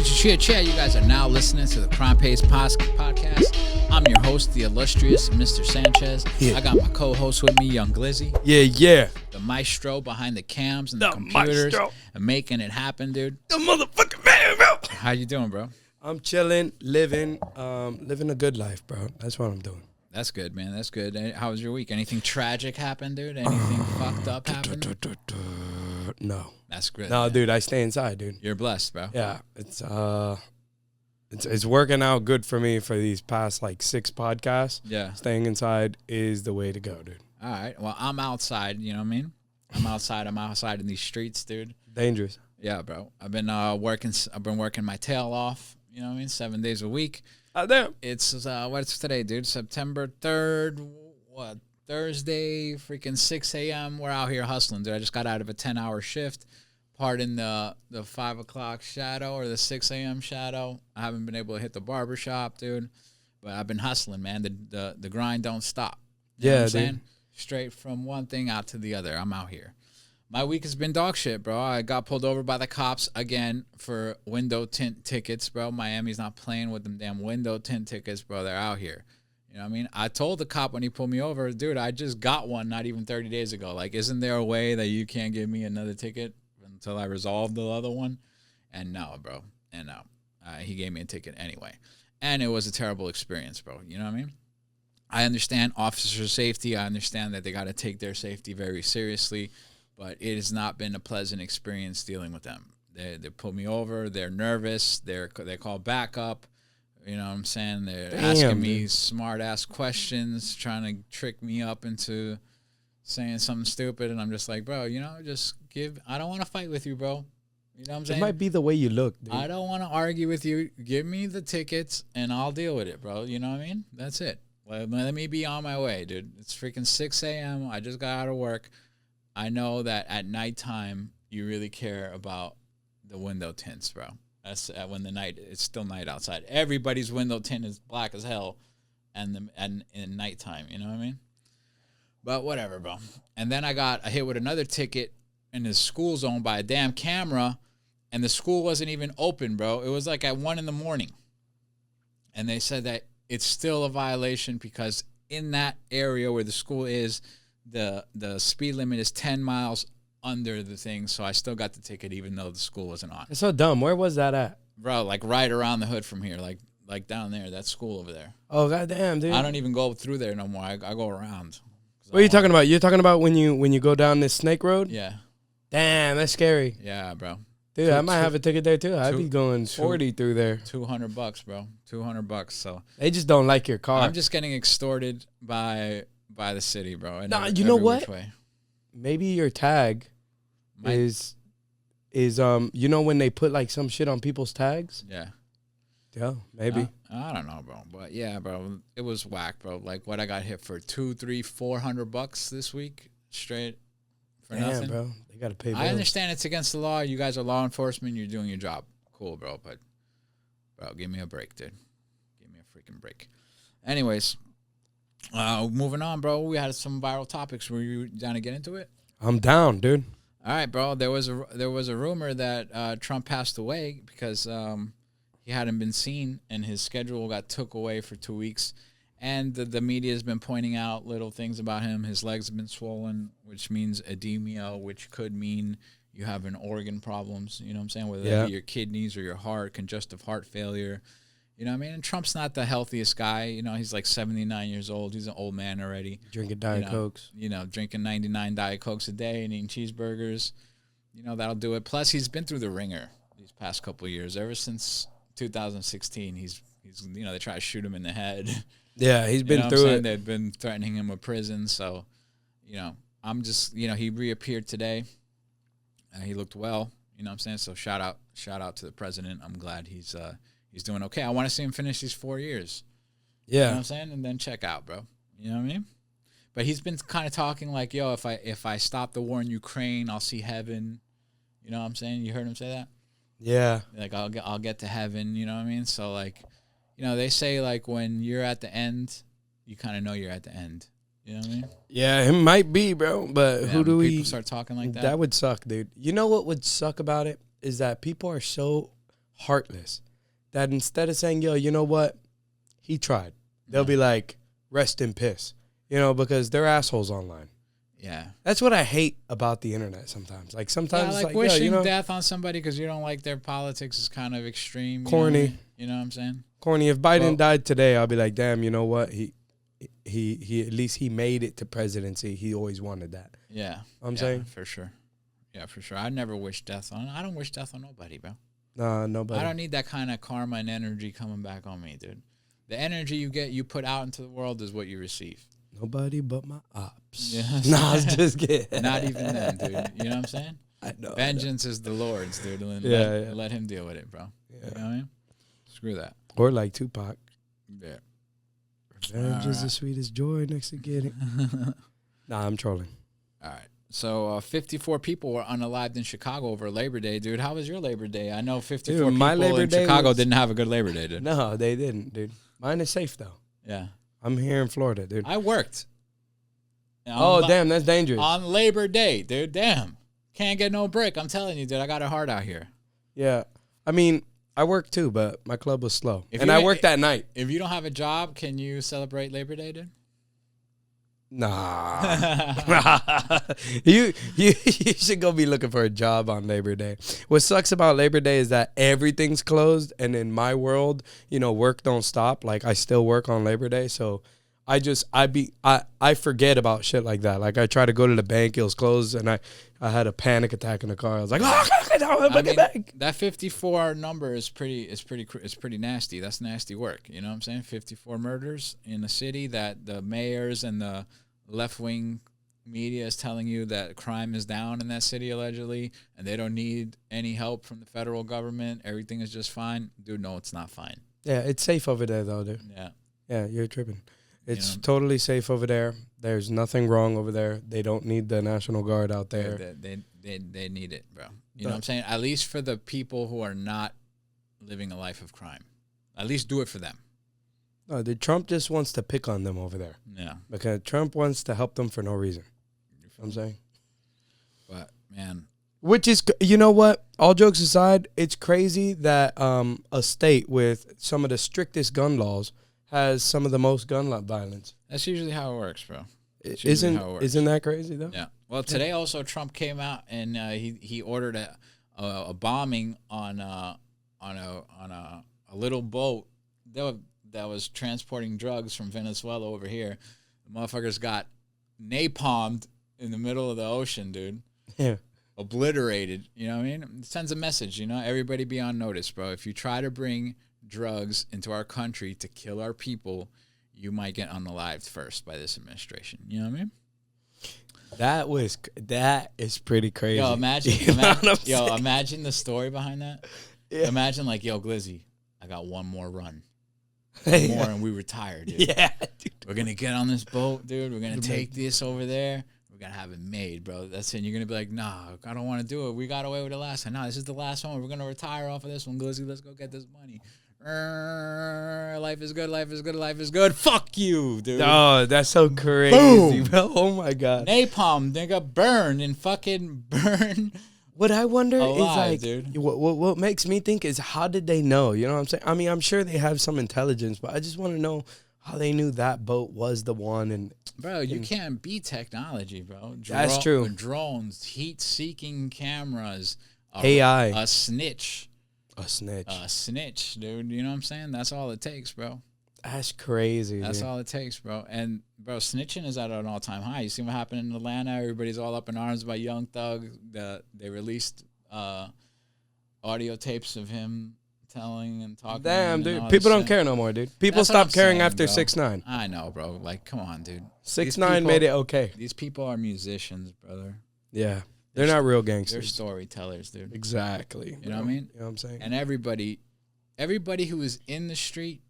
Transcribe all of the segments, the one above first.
Cheer. You guys are now listening to the Crime Pays podcast. I'm your host, the illustrious Mr. Sanchez. Yeah. I got my co-host with me, Young Glizzy. Yeah. The maestro behind the cams and the computers maestro. and making it happen, dude. The motherfucking man, bro. How you doing, bro? I'm chilling, living a good life, bro. That's what I'm doing. That's good, man. That's good. How was your week? Anything tragic happened, dude? Anything fucked up happened? No. That's good. No, man. dude, I stay inside, dude. You're blessed, bro. Yeah, it's working out good for me for these past like 6 podcasts. Yeah. Staying inside is the way to go, dude. All right. Well, I'm outside, you know what I mean? I'm outside in these streets, dude. Dangerous. Yeah, bro. I've been working my tail off, you know what I mean? 7 days a week. Oh, damn. It's what's today, dude? September 3rd. What? Thursday, freaking 6 a.m. We're out here hustling, dude. I just got out of a 10-hour shift. Pardon the 5 o'clock shadow or the 6 a.m. shadow. I haven't been able to hit the barber shop, dude. But I've been hustling, man. The grind don't stop. You know what I'm saying? Straight from one thing out to the other. I'm out here. My week has been dog shit, bro. I got pulled over by the cops again for window tint tickets, bro. Miami's not playing with them damn window tint tickets, bro. They're out here. You know what I mean? I told the cop when he pulled me over, dude, I just got one not even 30 days ago. Like, isn't there a way that you can't give me another ticket until I resolve the other one? And no, bro. And no. He gave me a ticket anyway. And it was a terrible experience, bro. You know what I mean? I understand officer safety. I understand that they got to take their safety very seriously. But it has not been a pleasant experience dealing with them. They pull me over. They're nervous. They call backup. You know what I'm saying? They're asking me smart-ass questions, trying to trick me up into saying something stupid. And I'm just like, bro, you know, I don't want to fight with you, bro. You know what I'm saying? It might be the way you look, dude. I don't want to argue with you. Give me the tickets, and I'll deal with it, bro. You know what I mean? That's it. Let me be on my way, dude. It's freaking 6 a.m. I just got out of work. I know that at nighttime, you really care about the window tints, bro. That's when it's still night outside. Everybody's window tint is black as hell, and in nighttime, you know what I mean? But whatever, bro. And then I got hit with another ticket in the school zone by a damn camera, and the school wasn't even open, bro. It was like at 1 a.m, and they said that it's still a violation because in that area where the school is, the speed limit is 10 miles under the thing, so I still got the ticket even though the school wasn't on. It's so dumb. Where was that at? Bro, like right around the hood from here, like down there, that school over there. Oh, goddamn, dude. I don't even go through there no more. I go around. What are you talking about? You're talking about when you go down this snake road? Yeah. Damn, that's scary. Yeah, bro. Dude, I might have a ticket there too. I'd be going 40 through there. $200, bro. $200. So they just don't like your car. I'm just getting extorted by the city, bro. Nah, you know what? Maybe your tag is you know when they put like some shit on people's tags? Yeah. Yeah, maybe. I don't know, bro. But yeah, bro, it was whack, bro. Like what I got hit for $400 this week straight for nothing. Bro. They gotta pay bills. I understand it's against the law. You guys are law enforcement. You're doing your job. Cool, bro. But bro, give me a break, dude. Give me a freaking break. Anyways, moving on, bro. We had some viral topics. Were you down to get into it? I'm down, dude. All right, bro. There was a rumor that Trump passed away because he hadn't been seen and his schedule got took away for 2 weeks. And the media has been pointing out little things about him. His legs have been swollen, which means edema, which could mean you have an organ problems. You know what I'm saying? Whether that be your kidneys or your heart, congestive heart failure. You know what I mean? And Trump's not the healthiest guy. You know, he's like 79 years old. He's an old man already. Drinking Diet Cokes. You know, drinking 99 Diet Cokes a day and eating cheeseburgers. You know, that'll do it. Plus, he's been through the ringer these past couple of years. Ever since 2016, he's you know, they try to shoot him in the head. Yeah, he's been through it. They've been threatening him with prison. So, you know, I'm just, you know, he reappeared today. He looked well. You know what I'm saying? So shout out to the president. I'm glad he's doing okay. I want to see him finish these 4 years. Yeah. You know what I'm saying? And then check out, bro. You know what I mean? But he's been kind of talking like, yo, if I stop the war in Ukraine, I'll see heaven. You know what I'm saying? You heard him say that? Yeah. Like I'll get to heaven, you know what I mean? So like, you know, they say like when you're at the end, you kind of know you're at the end. You know what I mean? Yeah, it might be, bro. But Yeah, who do people start talking like that? That would suck, dude. You know what would suck about it is that people are so heartless that instead of saying, yo, you know what? He tried. They'll be like, rest in piss. You know, because they're assholes online. Yeah. That's what I hate about the internet sometimes. Like sometimes Yeah, it's like wishing you know, death on somebody because you don't like their politics is kind of extreme. Corny. You know what I'm saying? Corny. If Biden died today, I'll be like, damn, you know what? He at least he made it to presidency. He always wanted that. Yeah. I'm saying? For sure. Yeah, for sure. I never wish death on. I don't wish death on nobody, bro. Nah, nobody. I don't need that kind of karma and energy coming back on me, dude. The energy you put out into the world is what you receive. Nobody but my ops. Yeah. Nah, I was just kidding. Not even them, dude. You know what I'm saying? I know. Vengeance is the Lord's, dude. Let him deal with it, bro. Yeah. You know what I mean? Screw that. Or like Tupac. Yeah. Revenge is the sweetest joy next to getting. Nah, I'm trolling. All right. So 54 people were unalived in Chicago over Labor Day, dude. How was your Labor Day? I know 54 my people Labor in Day Chicago didn't have a good Labor Day, dude. No, they didn't, dude. Mine is safe, though. Yeah. I'm here in Florida, dude. I worked. Damn, that's dangerous. On Labor Day, dude. Damn. Can't get no break. I'm telling you, dude. I got it hard out here. Yeah. I mean, I worked too, but my club was slow. And I worked at night. If you don't have a job, can you celebrate Labor Day, dude? Nah. you should go be looking for a job on Labor Day. What sucks about Labor Day is that everything's closed, and in my world, you know, work don't stop. Like I still work on Labor Day, so I forget about shit like that. Like I try to go to the bank, it was closed, and I had a panic attack in the car. I was like, that 54 number is pretty nasty. That's nasty work. You know what I'm saying? 54 murders in a city that the mayors and the left-wing media is telling you that crime is down in that city allegedly, and they don't need any help from the federal government. Everything is just fine. Dude, no, it's not fine. Yeah, it's safe over there though, dude. Yeah. Yeah, you're tripping. It's totally safe over there. There's nothing wrong over there. They don't need the National Guard out there. They need it, bro. You know what I'm saying? At least for the people who are not living a life of crime. At least do it for them. No, Trump just wants to pick on them over there. Yeah. Because Trump wants to help them for no reason. You know what I'm saying? But, man. Which is, you know what? All jokes aside, it's crazy that a state with some of the strictest gun laws has some of the most gun violence. That's usually how it works, bro. Isn't that crazy though? Yeah. Well, today also Trump came out and he ordered a bombing on a little boat that was transporting drugs from Venezuela over here. The motherfuckers got napalmed in the middle of the ocean, dude. Yeah. Obliterated. You know what I mean? It sends a message. You know, everybody be on notice, bro. If you try to bring drugs into our country to kill our people, you might get unalived first by this administration. You know what I mean? That is pretty crazy. Yo, imagine the story behind that. Yeah. Imagine like, yo, Glizzy, I got one more run. One more and we retire, dude. Yeah, dude. We're gonna get on this boat, dude. We're gonna take this over there. We're gonna have it made, bro. That's it. You're gonna be like, nah, I don't want to do it. We got away with it last time. Nah, this is the last one. We're gonna retire off of this one, Glizzy. Let's go get this money. Life is good. Life is good. Life is good. Fuck you, dude. Oh, that's so crazy, bro. Oh my god. Napalm, nigga, burn and fucking burn. What I wonder alive, is like, dude. What makes me think is how did they know? You know what I'm saying? I mean, I'm sure they have some intelligence, but I just want to know how they knew that boat was the one. And bro, you can't beat technology, bro. That's true. Drones, heat-seeking cameras, AI, a snitch. A snitch, dude. You know what I'm saying? That's all it takes, bro. That's crazy. That's all it takes, bro. And, bro, snitching is at an all-time high. You see what happened in Atlanta? Everybody's all up in arms about Young Thug. They released audio tapes of him telling and talking. Damn, dude. People don't care no more, dude. People stopped caring after 6ix9ine. I know, bro. Like, come on, dude. 6ix9ine made it okay. These people are musicians, brother. Yeah. They're not real gangsters. They're storytellers, dude. Exactly. You know what I mean? You know what I'm saying? And everybody who is in the street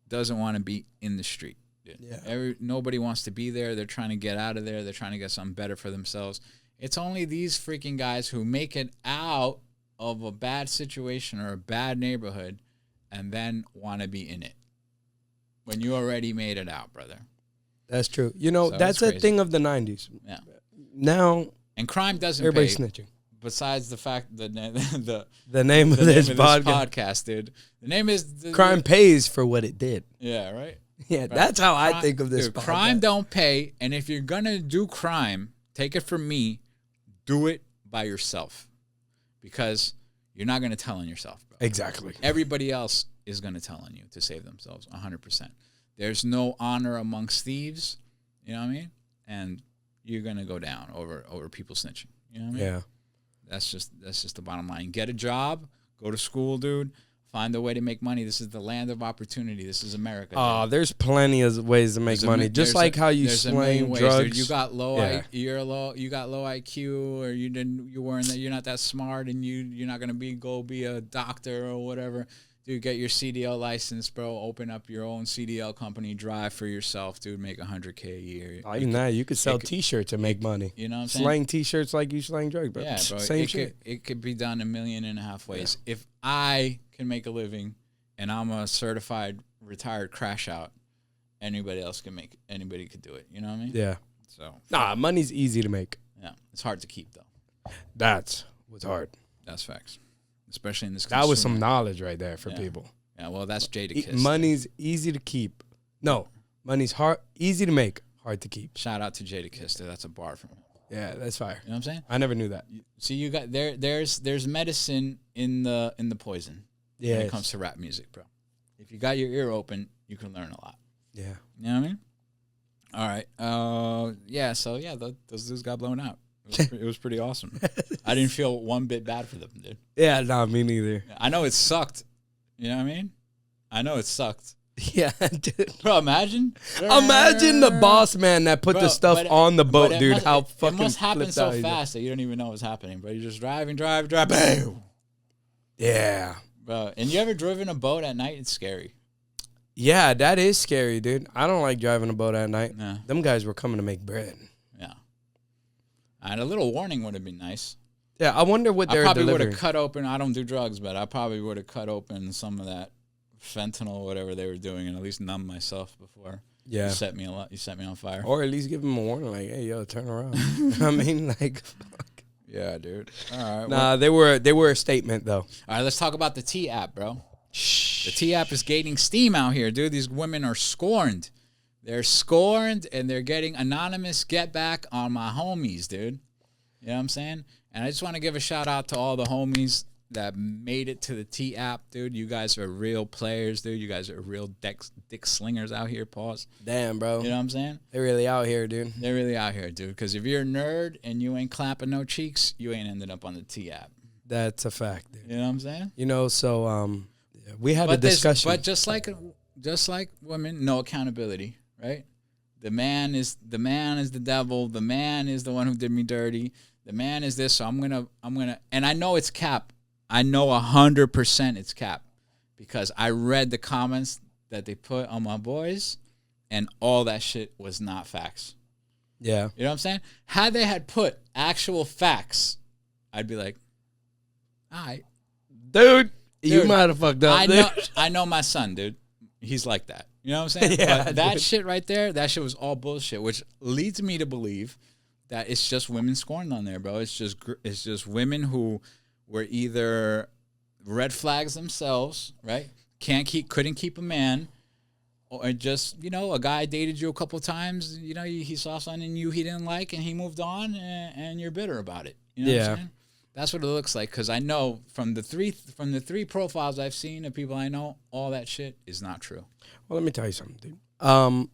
doesn't want to be in the street. Dude. Yeah. Nobody wants to be there. They're trying to get out of there. They're trying to get something better for themselves. It's only these freaking guys who make it out of a bad situation or a bad neighborhood and then want to be in it when you already made it out, brother. That's true. You know, so that's a thing of the 90s. Yeah. Now... And crime doesn't everybody's pay. Snitching. besides the fact the The name of this podcast, dude. The name is Crime Pays for what it did. Yeah, right. Yeah, right. That's how I think of this. Dude, crime don't pay, and if you're gonna do crime, take it from me, do it by yourself, because you're not gonna tell on yourself, bro. Exactly. Everybody else is gonna tell on you to save themselves, 100%. There's no honor amongst thieves, you know what I mean? And you're gonna go down over people snitching. You know what I mean? Yeah. That's just the bottom line. Get a job, go to school, dude. Find a way to make money. This is the land of opportunity. This is America. Oh, there's plenty of ways to make money. Just like how you slang drugs. You got low. You got low IQ, or you're not that smart, and you're not gonna go be a doctor or whatever. Dude, get your CDL license, bro. Open up your own CDL company. Drive for yourself, dude. Make $100K a year. Even that, you could sell T-shirts and make money. You know what I'm saying? Slang T-shirts like you slang drugs, bro. Yeah, bro. Same shit. It could be done 1.5 million ways. Yeah. If I can make a living, and I'm a certified retired crash out, anybody could do it. You know what I mean? Yeah. So money's easy to make. Yeah, it's hard to keep though. That's what's hard. That's facts. Especially in this. That was some knowledge right there for people. Yeah, well, that's Jadakiss. Money's easy to keep. No, money's easy to make, hard to keep. Shout out to Jadakiss. That's a bar from him. Yeah, that's fire. You know what I'm saying? I never knew that. See, you got there's medicine in the poison. Yeah. When it comes to rap music, bro. If you got your ear open, you can learn a lot. Yeah. You know what I mean? All right. Yeah. So yeah, those dudes got blown out. It was pretty awesome. I didn't feel one bit bad for them, dude. Yeah, no, me neither. I know it sucked. You know what I mean? I know it sucked. Yeah, dude. Bro, imagine the boss man that put the stuff on the boat, dude. It must happen so fast that you don't even know what's happening, bro. You're just driving, bam. Yeah. Bro, and you ever driven a boat at night? It's scary. Yeah, that is scary, dude. I don't like driving a boat at night. Yeah. Them guys were coming to make bread. Yeah. And a little warning would have been nice. Yeah, I wonder what they're delivering. I probably would have cut open, I don't do drugs, but I probably would have cut open some of that fentanyl, whatever they were doing, and at least numb myself before. Yeah. You set me on fire. Or at least give them a warning, like, hey, yo, turn around. I mean, like, fuck. Yeah, dude. All right. Nah, they were a statement, though. All right, let's talk about the T app, bro. Shh. The T app is gaining steam out here, dude. These women are scorned. They're scorned, and they're getting anonymous get back on my homies, dude. You know what I'm saying? And I just want to give a shout out to all the homies that made it to the T app, dude. You guys are real players, dude. You guys are real dick slingers out here, pause. Damn, bro. You know what I'm saying? They're really out here, dude. They're really out here, dude. Because if you're a nerd and you ain't clapping no cheeks, you ain't ended up on the T app. That's a fact, dude. You know what I'm saying? You know, so we had a discussion. But just like women, no accountability, right? The man is the devil. The man is the one who did me dirty. The man is this. So I'm gonna, and I know it's cap. I know 100% it's cap, because I read the comments that they put on my boys, and all that shit was not facts. Yeah. You know what I'm saying? Had they had put actual facts, I'd be like, all right. Dude, you might have fucked up. I know my son, dude. He's like that. You know what I'm saying? Yeah, but that shit right there, that shit was all bullshit, which leads me to believe that it's just women scorned on there, bro. It's just women who were either red flags themselves, right? Couldn't keep a man, or just, you know, a guy dated you a couple times, you know, he saw something in you he didn't like, and he moved on, and you're bitter about it. You know what I'm saying? That's what it looks like, because I know from the three profiles I've seen of people I know, all that shit is not true. Well, let me tell you something, dude.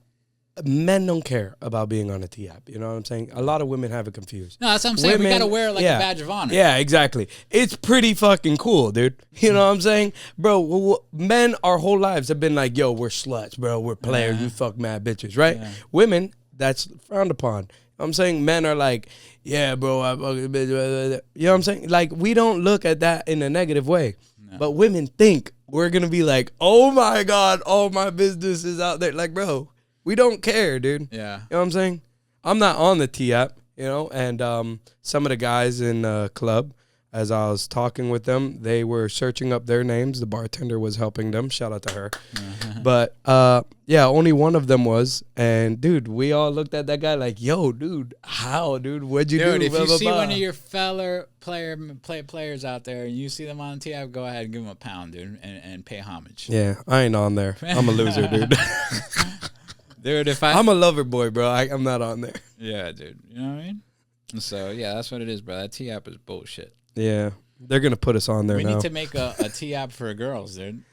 Men don't care about being on a T app. You know what I'm saying? A lot of women have it confused. No, that's what I'm saying. We got to wear it like a badge of honor. Yeah, exactly. It's pretty fucking cool, dude. You know what I'm saying? Bro, men our whole lives have been like, yo, we're sluts, bro. We're players. We fuck mad bitches, right? Yeah. Women, that's frowned upon. I'm saying men are like, yeah, bro, I fucking bitch. You know what I'm saying? Like, we don't look at that in a negative way. No. But women think we're going to be like, oh, my God, all my business is out there. Like, bro, we don't care, dude. Yeah. You know what I'm saying? I'm not on the T app, you know, and some of the guys in the club, as I was talking with them, they were searching up their names. The bartender was helping them. Shout out to her. But yeah, only one of them was. And dude, we all looked at that guy like, "Yo, dude, how, dude? What'd you do?" Dude, if blah, you blah, see blah. one of your players out there and you see them on TF, go ahead and give them a pound, dude, and pay homage. Yeah, I ain't on there. I'm a loser, dude. Dude, I'm a lover boy, bro. I'm not on there. Yeah, dude. You know what I mean? So yeah, that's what it is, bro. That T app is bullshit. Yeah, they're gonna put us on there We now. need to make a T app for girls, dude.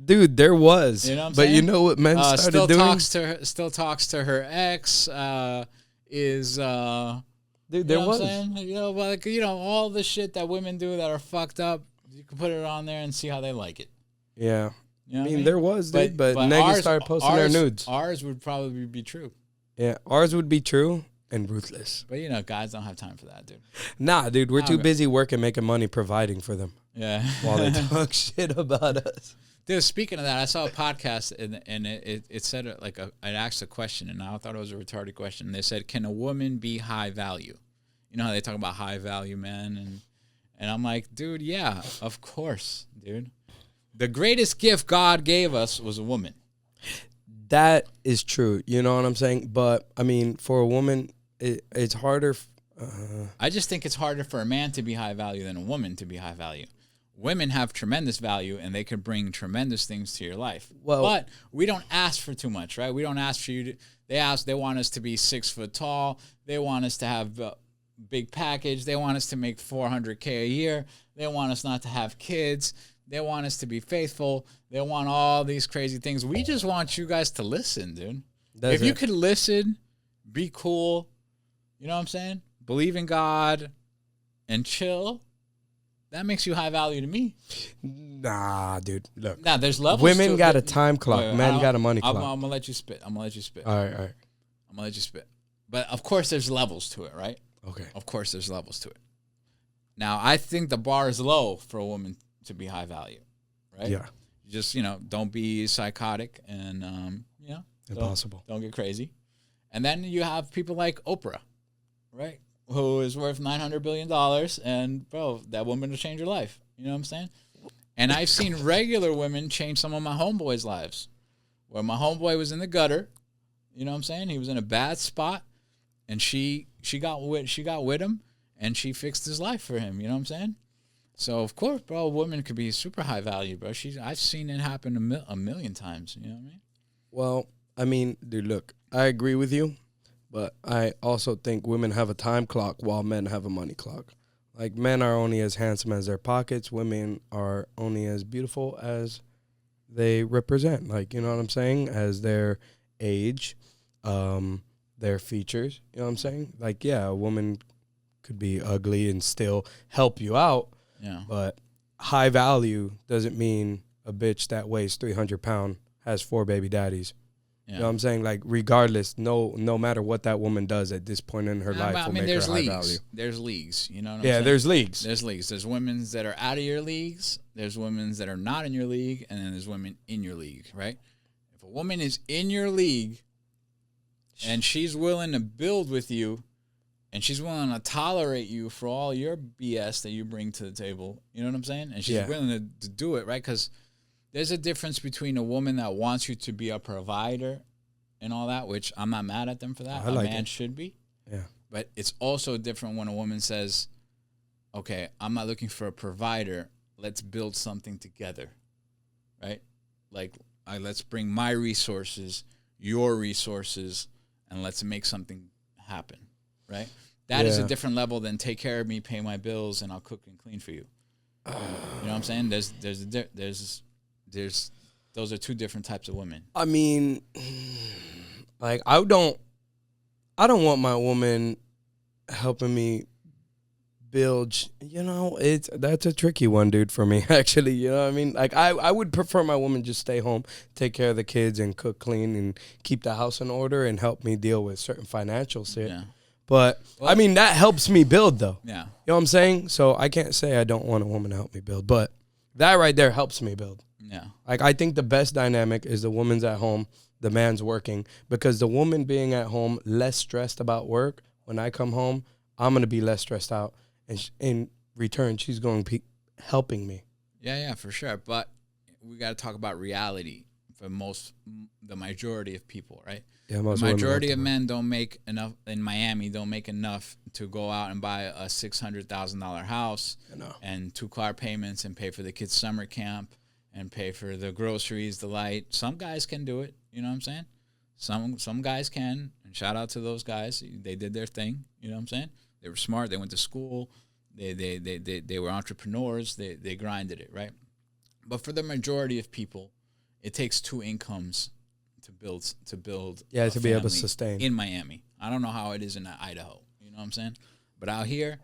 Dude, there was. You know what I'm but saying? you know what men started still doing? Still talks to her ex. Is Dude, there you know was. what I'm saying? You know, like all the shit that women do that are fucked up. You can put it on there and see how they like it. Yeah. You know I what mean, there was, dude, but niggas ours- started posting their nudes. Ours would probably be true. Yeah, ours would be true and ruthless. But guys don't have time for that, dude. Nah, dude, we're too Okay. busy working, making money, providing for them Yeah. while they talk shit about us. Dude, speaking of that, I saw a podcast and it said it asked a question and I thought it was a retarded question. They said, "Can a woman be high value?" You know how they talk about high value men and I'm like, dude, yeah, of course, dude. The greatest gift God gave us was a woman. That is true. You know what I'm saying? But, I mean, for a woman, it's harder. I just think it's harder for a man to be high value than a woman to be high value. Women have tremendous value and they could bring tremendous things to your life. Well, but we don't ask for too much, right? We don't ask for you to, they want us to be 6 foot tall. They want us to have a big package. They want us to make $400K a year. They want us not to have kids. They want us to be faithful. They want all these crazy things. We just want you guys to listen, dude. That's if you it. could listen, be cool, you know what I'm saying? Believe in God and chill. That makes you high value to me. Nah, dude. Look. Now, there's levels. Women to got it. a time clock. Wait, Men got a money I'm clock. going to let you spit. I'm going to let you spit. All right. I'm going to let you spit. But, of course, there's levels to it, right? Okay. Of course, there's levels to it. Now, I think the bar is low for a woman to be high value, right? Yeah. Just, don't be psychotic and, Impossible. Don't get crazy. And then you have people like Oprah, right? Who is worth $900 billion. And, bro, that woman will change your life. You know what I'm saying? And I've seen regular women change some of my homeboys' lives. Where my homeboy was in the gutter. You know what I'm saying? He was in a bad spot. And she got with him. And she fixed his life for him. You know what I'm saying? So, of course, bro, a woman could be super high value, bro. I've seen it happen a million times. You know what I mean? Well, I mean, dude, look, I agree with you, but I also think women have a time clock while men have a money clock. Like, men are only as handsome as their pockets. Women are only as beautiful as they represent. Like, you know what I'm saying? As their age, their features. You know what I'm saying? Like, yeah, a woman could be ugly and still help you out. Yeah. But high value doesn't mean a bitch that weighs 300 pounds has 4 baby daddies. Yeah. You know what I'm saying? Like, regardless, no matter what that woman does at this point in her life will make her high value. There's leagues. You know what I'm Yeah, saying? there's leagues. There's leagues. There's women that are out of your leagues. There's women that are not in your league. And then there's women in your league, right? If a woman is in your league and she's willing to build with you and she's willing to tolerate you for all your BS that you bring to the table, you know what I'm saying? And she's willing to do it, right? Because there's a difference between a woman that wants you to be a provider and all that, which I'm not mad at them for that. I like a man it. should be. Yeah. But it's also different when a woman says, okay, I'm not looking for a provider. Let's build something together, right? Like, let's bring my resources, your resources, and let's make something happen, right? That is a different level than take care of me, pay my bills, and I'll cook and clean for you. You know what I'm saying? There's those are two different types of women. I mean, like, I don't want my woman helping me build, that's a tricky one, dude, for me, actually. You know what I mean? Like, I would prefer my woman just stay home, take care of the kids, and cook, clean, and keep the house in order and help me deal with certain financial shit. Yeah. But, I mean, that helps me build, though. Yeah. You know what I'm saying? So I can't say I don't want a woman to help me build, but that right there helps me build. Yeah. Like, I think the best dynamic is the woman's at home, the man's working, because the woman being at home, less stressed about work, when I come home, I'm going to be less stressed out. And return, she's going to be helping me. Yeah, for sure. But we got to talk about reality for the majority of people, right? Yeah, The majority of men don't make enough in Miami. Don't make enough to go out and buy a $600,000 house and 2 car payments and pay for the kids' summer camp and pay for the groceries, the light. Some guys can do it. You know what I'm saying? Some guys can. And shout out to those guys. They did their thing. You know what I'm saying? They were smart. They went to school. They were entrepreneurs. They grinded it, right? But for the majority of people, it takes 2 incomes to build yeah, to be able to family sustain in Miami. I don't know how it is in Idaho. You know what I'm saying? But out here,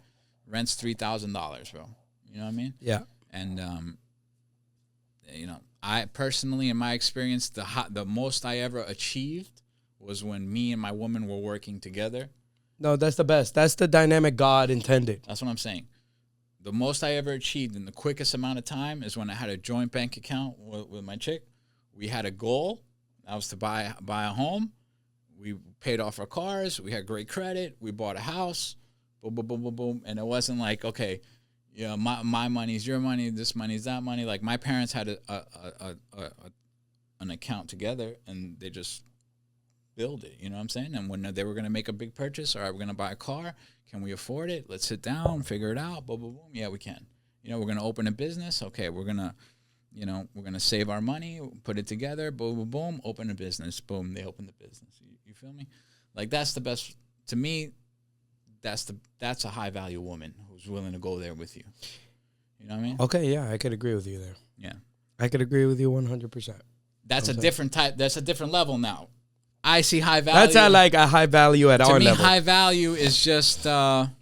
rent's $3,000, bro. You know what I mean? Yeah. And I personally, in my experience, the most I ever achieved was when me and my woman were working together. No, that's the best. That's the dynamic God intended. That's what I'm saying. The most I ever achieved in the quickest amount of time is when I had a joint bank account with my chick. We had a goal. That was to buy a home. We paid off our cars. We had great credit. We bought a house. Boom, boom, boom, boom, boom. And it wasn't like, okay, my money's your money, this money's that money. Like, my parents had an account together, and they just build it. You know what I'm saying? And when they were going to make a big purchase, all right, we're going to buy a car. Can we afford it? Let's sit down, figure it out. Boom, boom, boom. Yeah, we can. We're going to open a business. Okay, we're going to save our money, put it together. Boom, boom, boom. Open a business. Boom, they open the business. You feel me? Like, that's the best. To me, that's a high value woman who's willing to go there with you. You know what I mean? Okay, yeah, I could agree with you there. Yeah, I could agree with you 100%. That's a different type. That's a different level now. I see high value. That's at like a high value at our level. To me, high value is just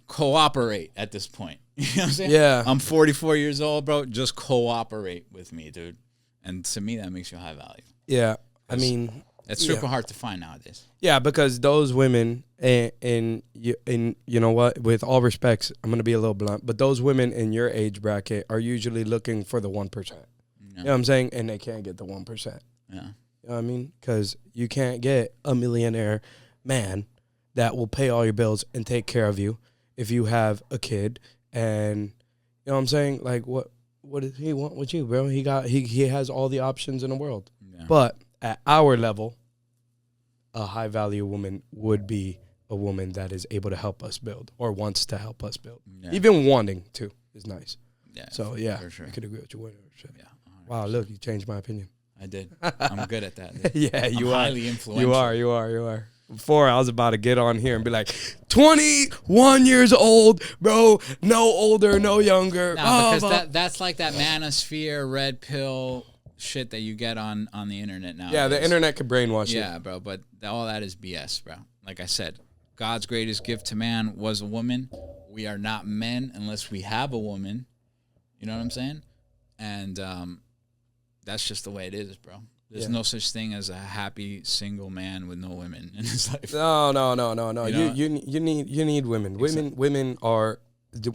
cooperate at this point. You know what I'm saying? Yeah. I'm 44 years old, bro. Just cooperate with me, dude. And to me, that makes you high value. Yeah. I mean, it's super hard to find nowadays. Yeah, because those women, and you know what, with all respects, I'm going to be a little blunt, but those women in your age bracket are usually looking for the 1%. Yeah. You know what I'm saying? And they can't get the 1%. Yeah. You know what I mean? Because you can't get a millionaire man that will pay all your bills and take care of you if you have a kid. And, you know what I'm saying? Like, what does he want with you, bro? He has all the options in the world. Yeah. But at our level, a high-value woman would be a woman that is able to help us build or wants to help us build. Yeah. Even wanting to is nice. Yeah. So, yeah, for sure. I could agree with you. Yeah. 100%. Wow, look, you changed my opinion. I did. I'm good at that. Yeah, you are. Highly influential. You are. Before, I was about to get on here and be like, 21 years old, bro, no older, no younger. No, because that's like that manosphere, red pill shit that you get on the internet now. Yeah, the internet could brainwash you. Yeah, bro, but all that is BS, bro. Like I said, God's greatest gift to man was a woman. We are not men unless we have a woman. You know what I'm saying? And that's just the way it is, bro. There's no such thing as a happy single man with no women in his life. No. You need women. Women are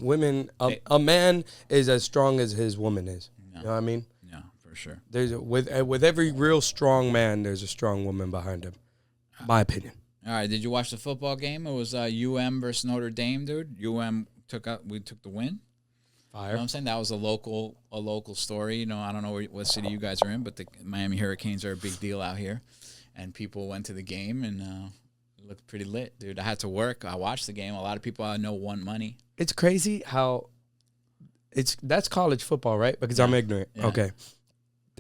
women. A man is as strong as his woman is. No. You know what I mean? Yeah, for sure. With every real strong man, there's a strong woman behind him. My opinion. All right. Did you watch the football game? It was UM versus Notre Dame, dude. We took the win. Fire. You know what I'm saying? That was a local story. I don't know what city you guys are in, but the Miami Hurricanes are a big deal out here. And people went to the game, and it looked pretty lit, dude. I had to work. I watched the game. A lot of people I know won money. It's crazy how that's college football, right? Because I'm ignorant. Yeah. Okay.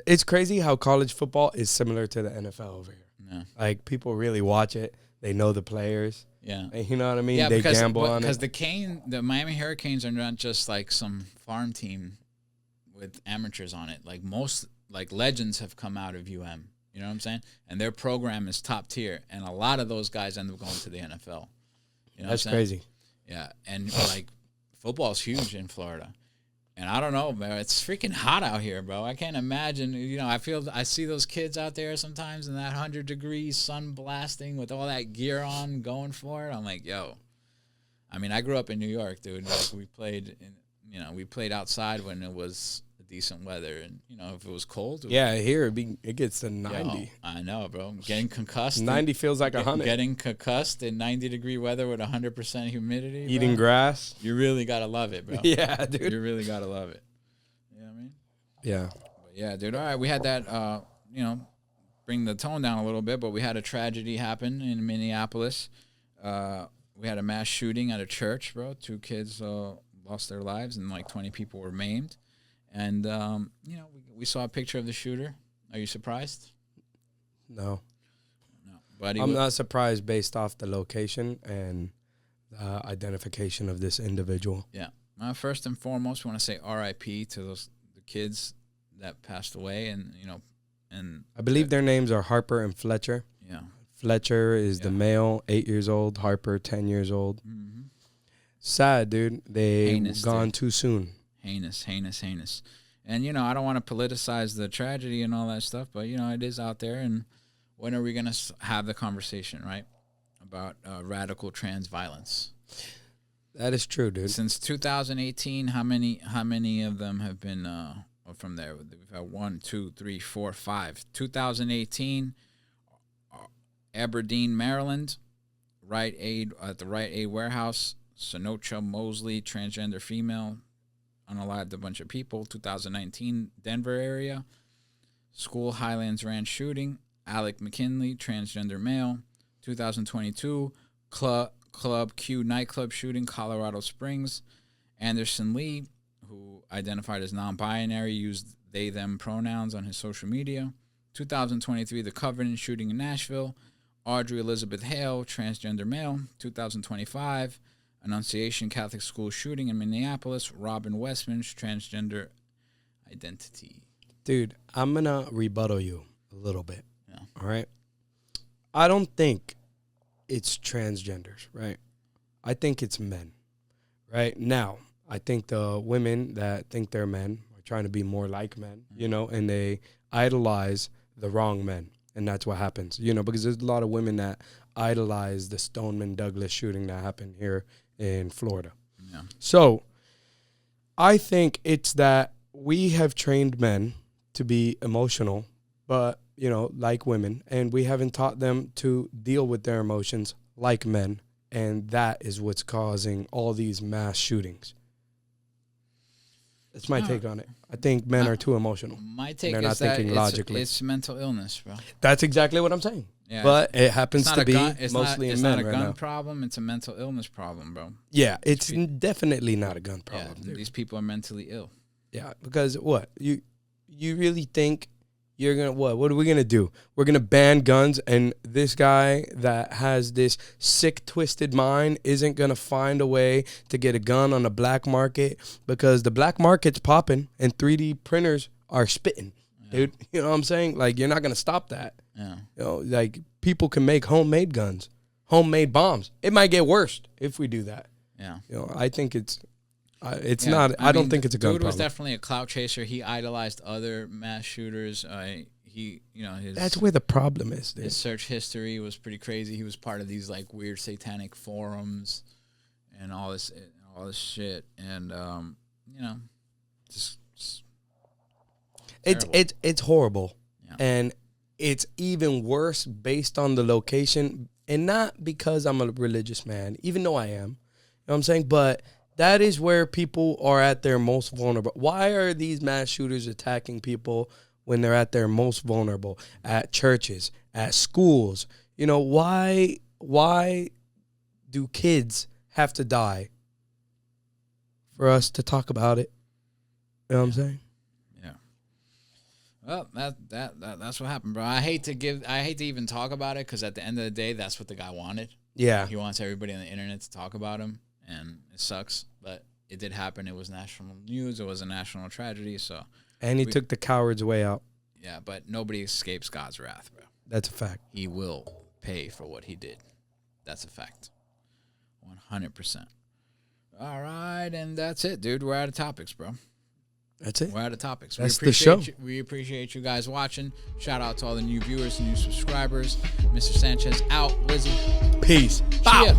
It's crazy how college football is similar to the NFL over here. Yeah. Like, people really watch it. They know the players. Yeah. You know what I mean? Yeah, they gamble on it. Because the Miami Hurricanes are not just like some farm team with amateurs on it. Like, most legends have come out of UM. You know what I'm saying? And their program is top tier. And a lot of those guys end up going to the NFL. You know That's crazy. Yeah. And football's huge in Florida. And I don't know, man. It's freaking hot out here, bro. I can't imagine. I see those kids out there sometimes in that 100 degrees sun blasting with all that gear on, going for it. I'm like, yo. I mean, I grew up in New York, dude. Like, we played outside when it was a decent weather, and if it was cold, Yeah, here it gets to 90. Yo, I know, bro. Getting concussed. 90 feels like 100. Getting concussed in 90-degree weather with 100% humidity. Eating grass. You really gotta love it, bro. Yeah, dude. You really gotta love it. You know what I mean? Yeah. But yeah, dude. All right, we had that. Bring the tone down a little bit, but we had a tragedy happen in Minneapolis. We had a mass shooting at a church, bro. 2 kids lost their lives, and like 20 people were maimed. And we saw a picture of the shooter. Are you surprised? No. No, but I'm not surprised based off the location and identification of this individual. Yeah. First and foremost, we want to say R.I.P. to the kids that passed away, and I believe their names are Harper and Fletcher. Yeah. Fletcher is the male, 8 years old. Harper, 10 years old. Mm-hmm. Sad, dude. They gone too soon. Heinous. And, I don't want to politicize the tragedy and all that stuff, but, it is out there. And when are we going to have the conversation, right, about radical trans violence? That is true, dude. Since 2018, how many of them have been from there? We've had 1, 2, 3, 4, 5. 2018, Aberdeen, Maryland, Rite Aid at the Rite Aid warehouse, Sonocha Mosley, transgender female, unalived a bunch of people. 2019, Denver area, School Highlands Ranch shooting, Alec McKinley, transgender male. 2022, Club Q nightclub shooting, Colorado Springs. Anderson Lee, who identified as non-binary, used they, them pronouns on his social media. 2023, the Covenant shooting in Nashville. Audrey Elizabeth Hale, transgender male. 2025, Annunciation Catholic School shooting in Minneapolis. Robin Westman's transgender identity. Dude, I'm going to rebuttal you a little bit. Yeah. All right? I don't think it's transgenders, right? I think it's men, right? Now, I think the women that think they're men are trying to be more like men, and they idolize the wrong men. And that's what happens, because there's a lot of women that idolize the Stoneman Douglas shooting that happened here in Florida. Yeah. So I think it's that we have trained men to be emotional, but, like women, and we haven't taught them to deal with their emotions like men. And that is what's causing all these mass shootings. That's my take on it. I think men are too emotional. My take they're is not that thinking logically. It's mental illness, bro. That's exactly what I'm saying. Yeah, but it happens to be mostly in men right now. It's not a gun problem. It's a mental illness problem, bro. Yeah, it's definitely not a gun problem. Yeah, these people are mentally ill. Yeah, because what? You really think you're going to, what are we going to do? We're going to ban guns, and this guy that has this sick, twisted mind isn't going to find a way to get a gun on the black market because the black market's popping and 3D printers are spitting, dude. You know what I'm saying? Like, you're not going to stop that. Yeah. Like, people can make homemade guns, homemade bombs. It might get worse if we do that. Yeah. I think it's not. I don't think it's a gun problem. Dude was definitely a clout chaser. He idolized other mass shooters. That's where the problem is, dude. His search history was pretty crazy. He was part of these like weird satanic forums and all this shit. And it's horrible, yeah. And it's even worse based on the location, and not because I'm a religious man, even though I am. You know what I'm saying? But that is where people are at their most vulnerable. Why are these mass shooters attacking people when they're at their most vulnerable? At churches, at schools. Why do kids have to die for us to talk about it? You know what I'm saying? Yeah. Well, that's what happened, bro. I hate to even talk about it because at the end of the day, that's what the guy wanted. Yeah. He wants everybody on the internet to talk about him. And it sucks, but it did happen. It was national news. It was a national tragedy. And he took the coward's way out. Yeah, but nobody escapes God's wrath, bro. That's a fact. He will pay for what he did. That's a fact. 100%. All right, and that's it, dude. We're out of topics, bro. That's it. We're out of topics. That's the show. We appreciate you guys watching. Shout out to all the new viewers and new subscribers. Mr. Sanchez out. Wizzy. Peace. Bow.